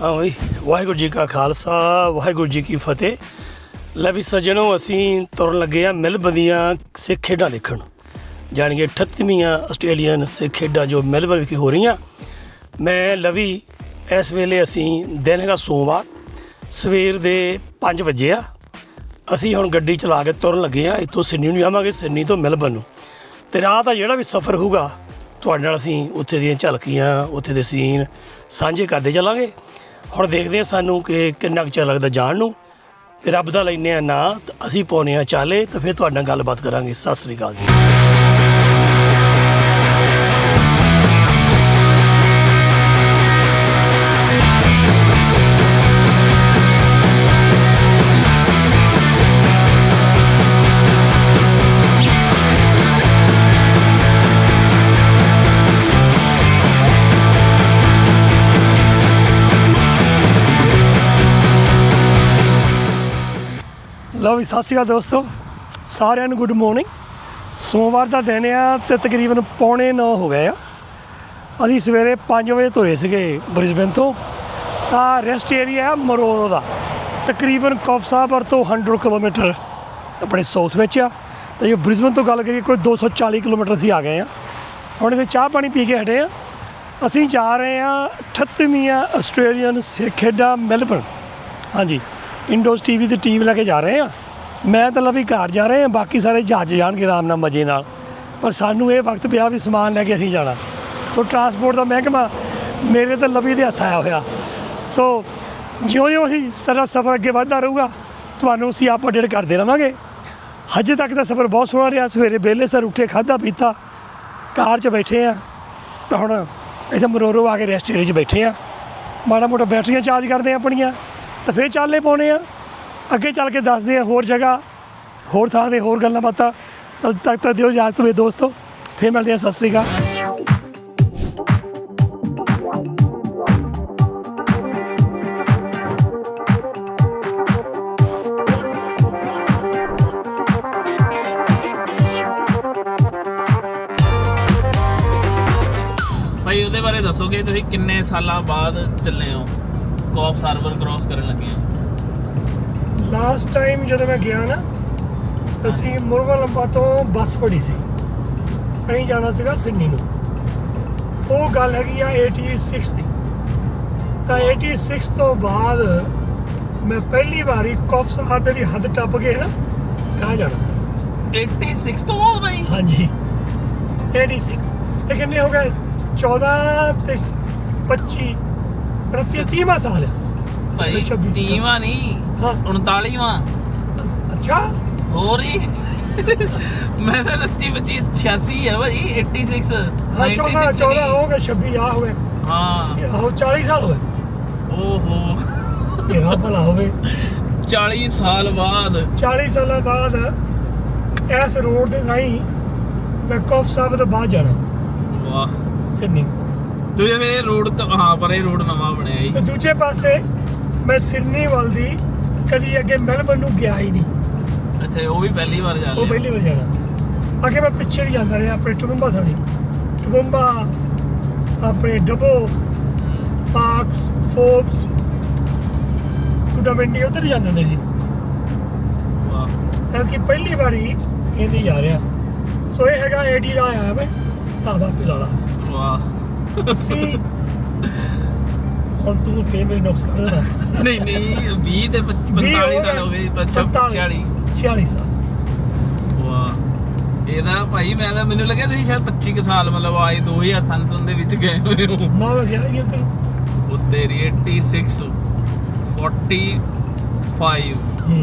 हाँ बई वाहिगुरू जी का खालसा वाहिगुरू जी की फतेह। ਲੈ ਵੀ ਸੱਜਣੋ ਅਸੀਂ ਤੁਰਨ ਲੱਗੇ ਆ ਮੈਲਬਨ ਦੀਆਂ ਸਿੱਖ ਖੇਡਾਂ ਦੇਖਣ, ਜਾਣੀ ਕਿ 38ਵੀਆਂ ਆਸਟ੍ਰੇਲੀਅਨ ਸਿੱਖ ਖੇਡਾਂ ਜੋ ਮੈਲਬਨ ਵਿਖੇ ਹੋ ਰਹੀਆਂ। ਮੈਂ ਲਵੀ ਇਸ ਵੇਲੇ ਅਸੀਂ ਦਿਨ ਹੈਗਾ ਸੋਮਵਾਰ, ਸਵੇਰ ਦੇ 5 ਵਜੇ ਆ। ਅਸੀਂ ਹੁਣ ਗੱਡੀ ਚਲਾ ਕੇ ਤੁਰਨ ਲੱਗੇ ਆ, ਇੱਥੋਂ ਸਿਡਨੀ ਨੂੰ ਜਾਵਾਂਗੇ, ਸਿਡਨੀ ਤੋਂ ਮੈਲਬਨ ਨੂੰ। ਅਤੇ ਰਾਹ ਦਾ ਜਿਹੜਾ ਵੀ ਸਫ਼ਰ ਹੋਊਗਾ ਤੁਹਾਡੇ ਨਾਲ ਅਸੀਂ ਉੱਥੇ ਦੀਆਂ ਝਲਕੀਆਂ, ਉੱਥੇ ਦੇ ਸੀਨ ਸਾਂਝੇ ਕਰਦੇ ਚੱਲਾਂਗੇ। ਹੁਣ ਦੇਖਦੇ ਹਾਂ ਸਾਨੂੰ ਕਿ ਕਿੰਨਾ ਕੁ ਚਿਰ ਲੱਗਦਾ ਜਾਣ ਨੂੰ, ਅਤੇ ਰੱਬ ਦਾ ਲੈਂਦੇ ਹਾਂ ਨਾਂ, ਅਸੀਂ ਪਾਉਂਦੇ ਹਾਂ ਚਾਲੇ, ਤਾਂ ਫਿਰ ਤੁਹਾਡੇ ਨਾਲ ਗੱਲਬਾਤ ਕਰਾਂਗੇ। ਸਤਿ ਸ਼੍ਰੀ ਅਕਾਲ ਜੀ। ਲਓ ਵੀ ਸਤਿ ਸ਼੍ਰੀ ਅਕਾਲ ਦੋਸਤੋ, ਸਾਰਿਆਂ ਨੂੰ ਗੁੱਡ ਮੋਰਨਿੰਗ। ਸੋਮਵਾਰ ਦਾ ਦਿਨ ਆ ਅਤੇ ਤਕਰੀਬਨ 8:45 ਹੋ ਗਏ ਆ। ਅਸੀਂ ਸਵੇਰੇ 5 ਵਜੇ ਤੁਰੇ ਸੀਗੇ ਬ੍ਰਿਸਬੇਨ ਤੋਂ। ਤਾਂ ਰੈਸਟ ਏਰੀਆ ਮਰੋਰੋ ਦਾ ਤਕਰੀਬਨ ਕੌਫ ਸਾਹਬਰ ਤੋਂ 100 ਕਿਲੋਮੀਟਰ ਆਪਣੇ ਸਾਊਥ ਵਿੱਚ ਆ। ਅਤੇ ਜੇ ਬ੍ਰਿਸਬੇਨ ਤੋਂ ਗੱਲ ਕਰੀਏ ਕੋਈ 240 ਕਿਲੋਮੀਟਰ ਅਸੀਂ ਆ ਗਏ ਹਾਂ। ਹੁਣ ਇਹਦੇ ਚਾਹ ਪਾਣੀ ਪੀ ਕੇ ਹਟੇ ਹਾਂ। ਅਸੀਂ ਜਾ ਰਹੇ ਹਾਂ 38ਵੀਆਂ ਆਸਟ੍ਰੇਲੀਅਨ ਸਿੱਖ ਖੇਡਾਂ ਮੈਲਬਨ। ਹਾਂਜੀ, ਇੰਡੋਜ਼ ਟੀਵੀ ਦੀ ਟੀਮ ਲੈ ਕੇ ਜਾ ਰਹੇ ਹਾਂ। ਮੈਂ ਤਾਂ ਲਵੀ ਘਰ ਜਾ ਰਹੇ ਹਾਂ, ਬਾਕੀ ਸਾਰੇ ਜਹਾਜ਼ ਜਾਣਗੇ ਆਰਾਮ ਨਾਲ ਮਜ਼ੇ ਨਾਲ। ਪਰ ਸਾਨੂੰ ਇਹ ਵਕਤ ਪਿਆ ਵੀ ਸਮਾਨ ਲੈ ਕੇ ਅਸੀਂ ਜਾਣਾ। ਸੋ ਟਰਾਂਸਪੋਰਟ ਦਾ ਮਹਿਕਮਾ ਮੇਰੇ ਤਾਂ ਲਵੀ ਦੇ ਹੱਥ ਆਇਆ ਹੋਇਆ। ਸੋ ਜਿਉਂ-ਜਿਉਂ ਅਸੀਂ ਸਾਡਾ ਸਫ਼ਰ ਅੱਗੇ ਵੱਧਦਾ ਰਹੂਗਾ ਤੁਹਾਨੂੰ ਅਸੀਂ ਅਪਡੇਟ ਕਰਦੇ ਰਹਾਂਗੇ। ਹਜੇ ਤੱਕ ਦਾ ਸਫ਼ਰ ਬਹੁਤ ਸੋਹਣਾ ਰਿਹਾ। ਸਵੇਰੇ ਵਿਹਲੇ ਸਰ ਉੱਠੇ, ਖਾਧਾ ਪੀਤਾ, ਕਾਰ 'ਚ ਬੈਠੇ ਹਾਂ। ਤਾਂ ਹੁਣ ਇੱਥੇ ਮਰੋਰੋ ਆ ਕੇ ਰੈਸਟ ਏਰੀਏ 'ਚ ਬੈਠੇ ਹਾਂ। ਮਾੜਾ ਮੋਟਾ ਬੈਟਰੀਆਂ ਚਾਰਜ ਕਰਦੇ ਹਾਂ ਆਪਣੀਆਂ, ਤਾਂ ਫਿਰ ਚਾਲੇ ਪਾਉਣੇ ਆ। ਅੱਗੇ ਚੱਲ ਕੇ ਦੱਸਦੇ ਆ ਹੋਰ ਜਗ੍ਹਾ, ਹੋਰ ਥਾਂ 'ਤੇ ਹੋਰ ਗੱਲਾਂ ਬਾਤਾਂ। ਤਦ ਤੱਕ ਤਾਂ ਦਿਓ ਇਜਾਜ਼ਤ ਮੇਰੇ ਦੋਸਤੋ, ਫਿਰ ਮਿਲਦੇ ਹਾਂ। ਸਤਿ ਸ਼੍ਰੀ ਅਕਾਲ। ਭਾਈ ਉਹਦੇ ਬਾਰੇ ਦੱਸੋਗੇ, ਤੁਸੀਂ ਕਿੰਨੇ ਸਾਲਾਂ ਬਾਅਦ ਚੱਲੇ ਹੋ, ਕੌਫ ਸਾਰਵਰ ਕ੍ਰੋਸ ਕਰਨ ਲੱਗੇ ਹੋ? ਲਾਸਟ ਟਾਈਮ ਜਦੋਂ ਮੈਂ ਗਿਆ ਨਾ, ਅਸੀਂ ਮੁਰਗਾਲੰਪਾ ਤੋਂ ਬੱਸ ਫੜੀ ਸੀ, ਅਸੀਂ ਜਾਣਾ ਸੀਗਾ ਸਿਡਨੀ ਨੂੰ। ਉਹ ਗੱਲ ਹੈਗੀ ਆ 86 ਦੀ। ਤਾਂ 86 ਤੋਂ ਬਾਅਦ ਮੈਂ ਪਹਿਲੀ ਵਾਰੀ ਕੌਫ ਸਾਹਬ ਦੀ ਹੱਦ ਟੱਪ ਕੇ ਨਾ ਕਹਾਂ ਜਾਣਾ। 86 ਤੋਂ ਬਾਅਦ ਭਾਈ? ਹਾਂਜੀ 86। ਇਹ ਕਿੰਨੇ ਹੋ ਗਏ? 14 ਤੇ 25 30ਵਾਂ ਸਾਲ ਹੈ ਭਾਈ। 30ਵਾਂ ਨਹੀਂ, ਹਾਂ 39ਵਾਂ। ਅੱਛਾ, ਹੋਰ ਹੀ ਮੈਂ ਤਾਂ 29 25 86 ਹੈ ਭਾਈ। 86 ਹਾਂ 14 ਹੋ ਗਏ, 26 ਆ ਹੋਵੇ। ਹਾਂ ਆਹੋ 40 ਸਾਲ ਹੋਏ। ਓਹੋ ਤੇਰਾ ਭਲਾ ਹੋਵੇ। 40 ਸਾਲ ਬਾਅਦ, 40 ਸਾਲਾਂ ਬਾਅਦ ਇਸ ਰੋਡ ਦੇ ਰਾਹੀਂ ਮੈਂ ਕੌਫ ਸਾਹਿਬ ਤੋਂ ਬਾਅਦ ਜਾਣਾ ਵਾਹ। ਸਿਡਨੀ। ਦੂਜੇ ਵੇ ਰੋਡ ਤਾਂ, ਹਾਂ ਪਰ ਇਹ ਰੋਡ ਨਵਾਂ ਬਣਿਆ ਜੀ। ਤੇ ਦੂਜੇ ਪਾਸੇ ਮੈਂ ਸਿਡਨੀ ਵੱਲ ਦੀ ਕਦੀ ਅੱਗੇ ਮੈਲਬਨ ਨੂੰ ਗਿਆ ਹੀ ਨਹੀਂ। ਅੱਛਾ, ਉਹ ਵੀ ਪਹਿਲੀ ਵਾਰ ਜਾ ਉਹ ਲਿਆ? ਪਹਿਲੀ ਵਾਰ ਜਾਣਾ। ਅੱਗੇ ਮੈਂ ਪਿੱਛੇ ਵੀ ਜਾਂਦਾ ਰਿਹਾ, ਆਪਣੇ ਟੂਬਾ ਥਾਣੀ, ਟੂਬਾ, ਆਪਣੇ ਡਬੋ, ਪਾਰਕਸ, ਫੋਰਬਸ, ਟੂਡਾਮੈਂਡੀ, ਉੱਧਰ ਹੀ ਜਾਂਦੇ ਨੇ ਜੀ। ਵਾਹ, ਐਤਕੀ ਪਹਿਲੀ ਵਾਰੀ ਇਹਦੀ ਜਾ ਰਿਹਾ। ਸੋ ਇਹ ਹੈਗਾ 80 ਦਾ ਆਇਆ ਮੈਂ ਸਾਬਾ ਪਿਲਾਲਾ। ਵਾਹ। ਅਸੀਂ ਹੁਣ ਤੂੰ ਫੇਰ ਮੇਰੇ ਨੁਕਸ ਕਰ ਦੇਣਾ। ਨਹੀਂ ਨਹੀਂ 20 ਤੇ 45 ਸਾਲ ਹੋ ਗਏ। 40 46 ਸਾਲ। ਵਾਹ। ਇਹਦਾ ਭਾਈ ਮੈਂ ਤਾਂ, ਮੈਨੂੰ ਲੱਗਿਆ ਤੁਸੀਂ ਸ਼ਾਇਦ 25 ਕੁ ਸਾਲ ਮਤਲਬ ਆਏ 2003 ਦੇ ਵਿੱਚ ਗਏ ਹੋਏ ਹੋ। ਨਾ ਮੈਂ ਗਿਆ ਹੀ ਉੱਧਰ। ਉਹ ਤੇਰੀ 86 45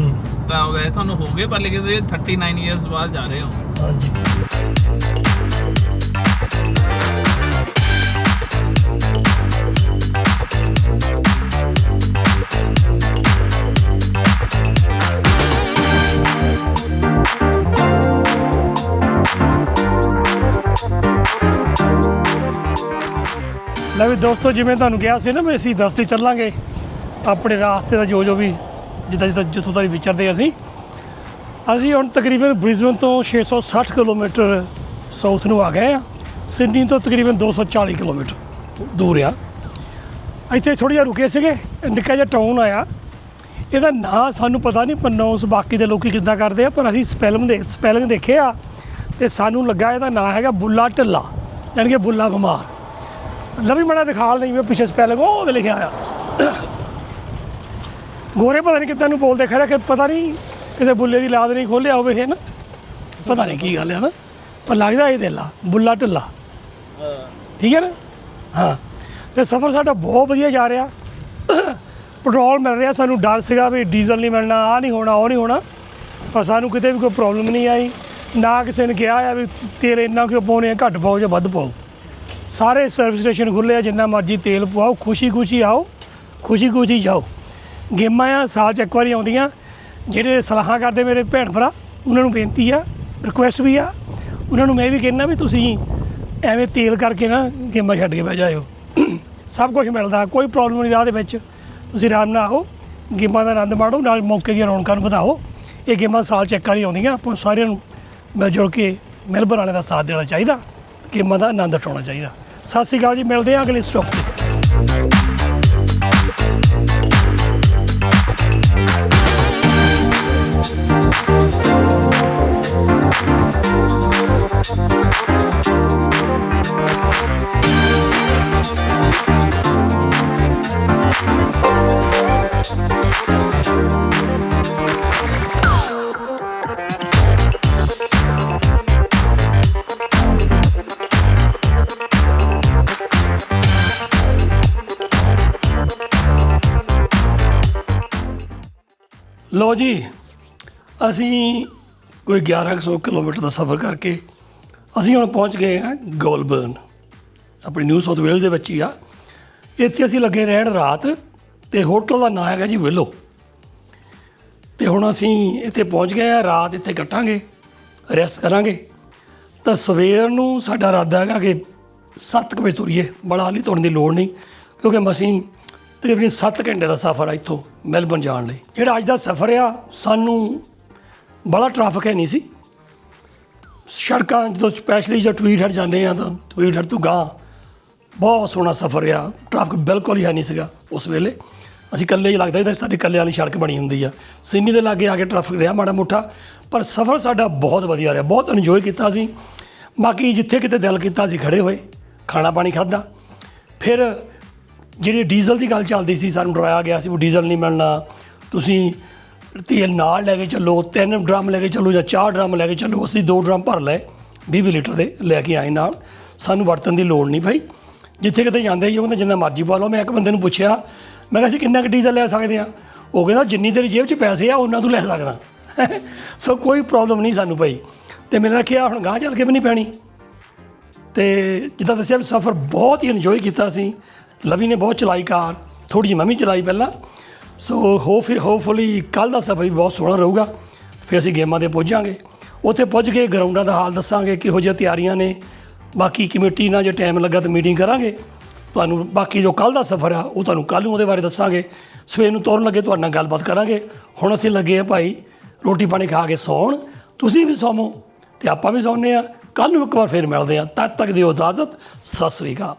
ਤਾਂ ਵੈਸੇ ਤੁਹਾਨੂੰ ਹੋ ਗਏ, ਪਰ ਲੇਕਿਨ 39 ਇਅਰਸ ਬਾਅਦ ਜਾ ਰਹੇ ਹੋ। ਹਾਂਜੀ। ਲੈ ਵੀ ਦੋਸਤੋ, ਜਿਵੇਂ ਤੁਹਾਨੂੰ ਕਿਹਾ ਸੀ ਨਾ ਵੀ ਅਸੀਂ ਦੱਸਦੇ ਚੱਲਾਂਗੇ ਆਪਣੇ ਰਾਸਤੇ ਦਾ ਜੋ ਵੀ ਜਿੱਦਾਂ ਜਿੱਥੋਂ ਤੱਕ ਵਿਚਰਦੇ ਅਸੀਂ ਹੁਣ ਤਕਰੀਬਨ ਬ੍ਰਿਸਬੇਨ ਤੋਂ 660 ਕਿਲੋਮੀਟਰ ਸਾਊਥ ਨੂੰ ਆ ਗਏ ਆ। ਸਿਡਨੀ ਤੋਂ ਤਕਰੀਬਨ 240 ਕਿਲੋਮੀਟਰ ਦੂਰ ਆ। ਇੱਥੇ ਥੋੜ੍ਹਾ ਜਿਹਾ ਰੁਕੇ ਸੀਗੇ, ਨਿੱਕਾ ਜਿਹਾ ਟਾਊਨ ਆਇਆ। ਇਹਦਾ ਨਾਂ ਸਾਨੂੰ ਪਤਾ ਨਹੀਂ ਪ੍ਰੋਨਾਉਂਸ ਬਾਕੀ ਦੇ ਲੋਕੀ ਕਿੱਦਾਂ ਕਰਦੇ ਆ, ਪਰ ਅਸੀਂ ਸਪੈਲਿੰਗ ਦੇਖੇ ਆ ਅਤੇ ਸਾਨੂੰ ਲੱਗਾ ਇਹਦਾ ਨਾਂ ਹੈਗਾ ਬੁੱਲਾ ਢਿੱਲਾ, ਯਾਨੀ ਕਿ ਬੁੱਲਾ ਬਿਮਾਰ। ਲਵੀ ਮਾੜਾ ਦਿਖਾਲ ਨਹੀਂ ਪਿੱਛੇ ਸਪੈਲਿੰਗ ਉਹ ਉਹਦੇ ਲਿਖਿਆ ਆ। ਗੋਰੇ ਪਤਾ ਨਹੀਂ ਕਿੱਦਾਂ ਨੂੰ ਬੋਲਦੇ, ਖਰਾ ਕਿ ਪਤਾ ਨਹੀਂ ਕਿਸੇ ਬੁੱਲੇ ਦੀ ਲਾਦ ਨਹੀਂ ਖੋਲ੍ਹਿਆ ਹੋਵੇ ਹੈ ਨਾ, ਪਤਾ ਨਹੀਂ ਕੀ ਗੱਲ ਹੈ ਨਾ, ਪਰ ਲੱਗਦਾ ਇਹ ਢਿੱਲਾ ਬੁੱਲਾ ਢਿੱਲਾ, ਠੀਕ ਹੈ ਨਾ। ਹਾਂ, ਅਤੇ ਸਫ਼ਰ ਸਾਡਾ ਬਹੁਤ ਵਧੀਆ ਜਾ ਰਿਹਾ। ਪੈਟਰੋਲ ਮਿਲ ਰਿਹਾ, ਸਾਨੂੰ ਡਰ ਸੀਗਾ ਵੀ ਡੀਜ਼ਲ ਨਹੀਂ ਮਿਲਣਾ, ਆਹ ਨਹੀਂ ਹੋਣਾ, ਉਹ ਨਹੀਂ ਹੋਣਾ, ਪਰ ਸਾਨੂੰ ਕਿਤੇ ਵੀ ਕੋਈ ਪ੍ਰੋਬਲਮ ਨਹੀਂ ਆਈ। ਨਾ ਕਿਸੇ ਨੇ ਕਿਹਾ ਆ ਵੀ ਤੇਲ ਇੰਨਾ ਕਿਉਂ ਪਾਉਣੇ ਆ, ਘੱਟ ਪਾਓ ਜਾਂ ਵੱਧ ਪਾਓ। ਸਾਰੇ ਸਰਵਿਸ ਸਟੇਸ਼ਨ ਖੁੱਲ੍ਹੇ ਆ, ਜਿੰਨਾ ਮਰਜ਼ੀ ਤੇਲ ਪਵਾਓ, ਖੁਸ਼ੀ ਖੁਸ਼ੀ ਆਓ, ਖੁਸ਼ੀ ਖੁਸ਼ੀ ਜਾਓ। ਗੇਮਾਂ ਆ ਸਾਲ 'ਚ ਇੱਕ ਵਾਰੀ ਆਉਂਦੀਆਂ। ਜਿਹੜੇ ਸਲਾਹਾਂ ਕਰਦੇ ਮੇਰੇ ਭੈਣ ਭਰਾ, ਉਹਨਾਂ ਨੂੰ ਬੇਨਤੀ ਆ, ਰਿਕੁਐਸਟ ਵੀ ਆ, ਉਹਨਾਂ ਨੂੰ ਮੈਂ ਵੀ ਕਹਿੰਦਾ ਵੀ ਤੁਸੀਂ ਐਵੇਂ ਤੇਲ ਕਰਕੇ ਨਾ ਗੇਮਾਂ ਛੱਡ ਕੇ ਬਹਿ ਜਾਇਓ। ਸਭ ਕੁਝ ਮਿਲਦਾ, ਕੋਈ ਪ੍ਰੋਬਲਮ ਨਹੀਂ ਰਾਹ ਦੇ ਵਿੱਚ। ਤੁਸੀਂ ਆਰਾਮ ਨਾਲ ਆਓ, ਗੇਮਾਂ ਦਾ ਆਨੰਦ ਮਾਣੋ, ਨਾਲ ਮੌਕੇ ਦੀਆਂ ਰੌਣਕਾਂ ਨੂੰ ਵਧਾਓ। ਇਹ ਗੇਮਾਂ ਸਾਲ 'ਚ ਇੱਕ ਵਾਰੀ ਆਉਂਦੀਆਂ, ਆਪਾਂ ਸਾਰਿਆਂ ਨੂੰ ਮਿਲ ਜੁਲ ਕੇ ਮੈਲਬਰਨ ਵਾਲਿਆਂ ਦਾ ਸਾਥ ਦੇਣਾ ਚਾਹੀਦਾ, ਗੇਮਾਂ ਦਾ ਆਨੰਦ ਉਠਾਉਣਾ ਚਾਹੀਦਾ। ਸਤਿ ਸ਼੍ਰੀ ਅਕਾਲ ਜੀ, ਮਿਲਦੇ ਹਾਂ ਅਗਲੇ ਸਟਾਪ 'ਤੇ। ਲਓ ਜੀ, ਅਸੀਂ ਕੋਈ 1100 ਕਿਲੋਮੀਟਰ ਦਾ ਸਫ਼ਰ ਕਰਕੇ ਅਸੀਂ ਹੁਣ ਪਹੁੰਚ ਗਏ ਹਾਂ ਗੋਲਬਰਨ, ਆਪਣੀ ਨਿਊ ਸਾਊਥ ਵੇਲਜ਼ ਦੇ ਵਿੱਚ ਹੀ ਆ। ਇੱਥੇ ਅਸੀਂ ਲੱਗੇ ਰਹਿਣ ਰਾਤ, ਅਤੇ ਹੋਟਲ ਦਾ ਨਾਂ ਹੈਗਾ ਜੀ ਵਿਲੋ। ਅਤੇ ਹੁਣ ਅਸੀਂ ਇੱਥੇ ਪਹੁੰਚ ਗਏ ਹਾਂ, ਰਾਤ ਇੱਥੇ ਕੱਟਾਂਗੇ, ਰੈਸਟ ਕਰਾਂਗੇ। ਤਾਂ ਸਵੇਰ ਨੂੰ ਸਾਡਾ ਇਰਾਦਾ ਹੈਗਾ ਕਿ 7 ਵਜੇ ਤੁਰੀਏ। ਬੜਾ ਹਾਲੀ ਤੁਰਨ ਦੀ ਲੋੜ ਨਹੀਂ, ਕਿਉਂਕਿ ਅਸੀਂ ਤਕਰੀਬਨ 7 ਘੰਟੇ ਦਾ ਸਫ਼ਰ ਆ ਇੱਥੋਂ ਮੈਲਬਰਨ ਜਾਣ ਲਈ। ਜਿਹੜਾ ਅੱਜ ਦਾ ਸਫ਼ਰ ਆ, ਸਾਨੂੰ ਬੜਾ ਟ੍ਰੈਫਿਕ ਹੈ ਨਹੀਂ ਸੀ। ਸੜਕਾਂ ਜਦੋਂ ਸਪੈਸ਼ਲੀ ਜਦੋਂ ਟਵੀਟ ਹਟ ਜਾਂਦੇ ਆ, ਤਾਂ ਟਵੀਟ ਹਟ ਤੋਂ ਗਾਂ ਬਹੁਤ ਸੋਹਣਾ ਸਫ਼ਰ ਆ, ਟ੍ਰੈਫਿਕ ਬਿਲਕੁਲ ਹੀ ਹੈ ਨਹੀਂ ਸੀਗਾ ਉਸ ਵੇਲੇ। ਅਸੀਂ ਇਕੱਲੇ ਹੀ ਲੱਗਦਾ, ਸਾਡੇ ਇਕੱਲੇ ਵਾਲੀ ਸੜਕ ਬਣੀ ਹੁੰਦੀ ਆ। ਸਿਡਨੀ ਦੇ ਲਾਗੇ ਆ ਕੇ ਟ੍ਰੈਫਿਕ ਰਿਹਾ ਮਾੜਾ ਮੋਟਾ, ਪਰ ਸਫ਼ਰ ਸਾਡਾ ਬਹੁਤ ਵਧੀਆ ਰਿਹਾ, ਬਹੁਤ ਇੰਜੋਏ ਕੀਤਾ ਅਸੀਂ। ਬਾਕੀ ਜਿੱਥੇ ਕਿਤੇ ਦਿਲ ਕੀਤਾ ਅਸੀਂ ਖੜ੍ਹੇ ਹੋਏ, ਖਾਣਾ ਪਾਣੀ ਖਾਧਾ। ਫਿਰ ਜਿਹੜੀ ਡੀਜ਼ਲ ਦੀ ਗੱਲ ਚੱਲਦੀ ਸੀ, ਸਾਨੂੰ ਡਰਾਇਆ ਗਿਆ ਸੀ ਵੀ ਡੀਜ਼ਲ ਨਹੀਂ ਮਿਲਣਾ, ਤੁਸੀਂ ਤੇਲ ਨਾਲ ਲੈ ਕੇ ਚੱਲੋ, 3 ਡਰਮ ਲੈ ਕੇ ਚੱਲੋ ਜਾਂ 4 ਡਰਮ ਲੈ ਕੇ ਚੱਲੋ। ਅਸੀਂ 2 ਡਰਮ ਭਰ ਲਏ 20 ਲੀਟਰ ਦੇ ਲੈ ਕੇ ਆਏ ਨਾਲ, ਸਾਨੂੰ ਵਰਤਣ ਦੀ ਲੋੜ ਨਹੀਂ ਪਈ। ਜਿੱਥੇ ਕਿਤੇ ਜਾਂਦੇ ਹੀ ਉਹ ਕਹਿੰਦਾ ਜਿੰਨਾ ਮਰਜ਼ੀ ਪਾ ਲਓ। ਮੈਂ ਇੱਕ ਬੰਦੇ ਨੂੰ ਪੁੱਛਿਆ, ਮੈਂ ਕਿਹਾ ਅਸੀਂ ਕਿੰਨਾ ਕੁ ਡੀਜ਼ਲ ਲੈ ਸਕਦੇ ਹਾਂ? ਉਹ ਕਹਿੰਦਾ ਜਿੰਨੀ ਤੇਰੀ ਜੇਬ 'ਚ ਪੈਸੇ ਆ ਉਹਨਾਂ ਤੋਂ ਲੈ ਸਕਦਾ। ਸੋ ਕੋਈ ਪ੍ਰੋਬਲਮ ਨਹੀਂ ਸਾਨੂੰ ਪਈ, ਅਤੇ ਮੇਰੇ ਨਾਲ ਕਿਹਾ ਹੁਣ ਗਾਂਹ ਚੱਲ ਕੇ ਵੀ ਨਹੀਂ ਪੈਣੀ। ਅਤੇ ਜਿੱਦਾਂ ਦੱਸਿਆ ਵੀ ਸਫ਼ਰ ਬਹੁਤ ਹੀ ਇੰਜੋਏ ਕੀਤਾ ਅਸੀਂ। ਲਵੀ ਨੇ ਬਹੁਤ ਚਲਾਈ ਕਾਰ, ਥੋੜ੍ਹੀ ਜਿਹੀ ਮੈਂ ਵੀ ਚਲਾਈ ਪਹਿਲਾਂ। ਸੋ ਹੋਪਫੁਲੀ ਕੱਲ੍ਹ ਦਾ ਸਫ਼ਰ ਵੀ ਬਹੁਤ ਸੋਹਣਾ ਰਹੂਗਾ। ਫਿਰ ਅਸੀਂ ਗੇਮਾਂ 'ਤੇ ਪਹੁੰਚਾਂਗੇ, ਉੱਥੇ ਪੁੱਜ ਕੇ ਗਰਾਊਂਡਾਂ ਦਾ ਹਾਲ ਦੱਸਾਂਗੇ, ਕਿਹੋ ਜਿਹੀਆਂ ਤਿਆਰੀਆਂ ਨੇ। ਬਾਕੀ ਕਮੇਟੀ ਨਾਲ ਜੇ ਟਾਈਮ ਲੱਗਾ ਤਾਂ ਮੀਟਿੰਗ ਕਰਾਂਗੇ ਤੁਹਾਨੂੰ। ਬਾਕੀ ਜੋ ਕੱਲ੍ਹ ਦਾ ਸਫ਼ਰ ਆ ਉਹ ਤੁਹਾਨੂੰ ਕੱਲ੍ਹ ਨੂੰ ਉਹਦੇ ਬਾਰੇ ਦੱਸਾਂਗੇ। ਸਵੇਰ ਨੂੰ ਤੁਰਨ ਲੱਗੇ ਤੁਹਾਡੇ ਨਾਲ ਗੱਲਬਾਤ ਕਰਾਂਗੇ। ਹੁਣ ਅਸੀਂ ਲੱਗੇ ਹਾਂ ਭਾਈ ਰੋਟੀ ਪਾਣੀ ਖਾ ਕੇ ਸੌਣ। ਤੁਸੀਂ ਵੀ ਸੌਵੋ ਅਤੇ ਆਪਾਂ ਵੀ ਸੌਂਦੇ ਹਾਂ। ਕੱਲ੍ਹ ਨੂੰ ਇੱਕ ਵਾਰ ਫਿਰ ਮਿਲਦੇ ਹਾਂ, ਤਦ ਤੱਕ ਦਿਓ ਇਜਾਜ਼ਤ। ਸਤਿ ਸ਼੍ਰੀ ਅਕਾਲ।